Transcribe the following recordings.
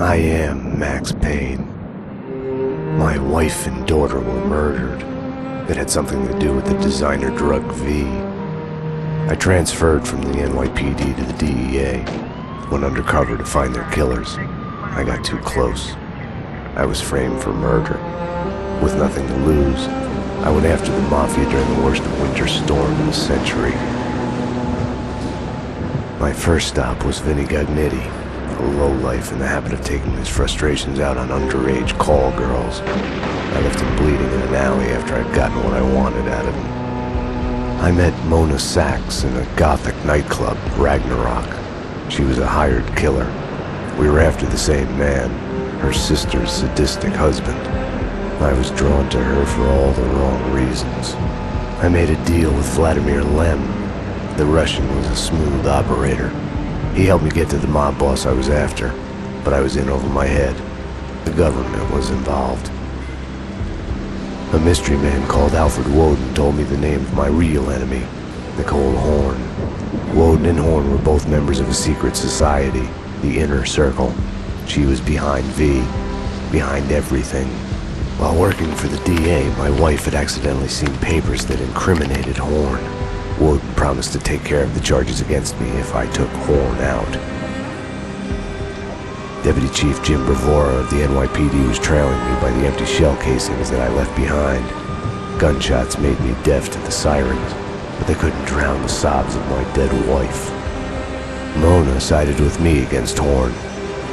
I am Max Payne. My wife and daughter were murdered. It had something to do with the designer drug V. I transferred from the NYPD to the DEA, went undercover to find their killers. I got too close. I was framed for murder. With nothing to lose, I went after the Mafia during the worst winter storm in a century. My first stop was Vinny Gagnetti, a lowlife in the habit of taking his frustrations out on underage call girls. I left him bleeding in an alley after I'd gotten what I wanted out of him. I met Mona Sachs in a gothic nightclub, Ragnarok. She was a hired killer. We were after the same man, her sister's sadistic husband. I was drawn to her for all the wrong reasons. I made a deal with Vladimir Lem. The Russian was a smooth operator. He helped me get to the mob boss I was after, but I was in over my head. The government was involved. A mystery man called Alfred Woden told me the name of my real enemy, Nicole Horn. Woden and Horn were both members of a secret society, the Inner Circle. She was behind V, behind everything. While working for the DA, my wife had accidentally seen papers that incriminated Horn. Woden promised to take care of the charges against me if I took Horn out. Deputy Chief Jim Bravura of the NYPD was trailing me by the empty shell casings that I left behind. Gunshots made me deaf to the sirens, but they couldn't drown the sobs of my dead wife. Mona sided with me against Horn.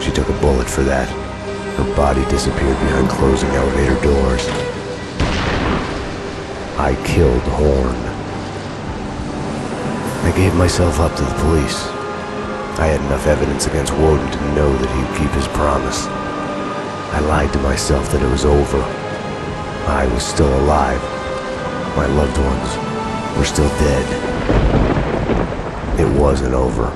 She took a bullet for that. Her body disappeared behind closing elevator doors. I killed Horn. I gave myself up to the police. I had enough evidence against Woden to know that he'd keep his promise. I lied to myself that it was over. I was still alive. My loved ones were still dead. It wasn't over.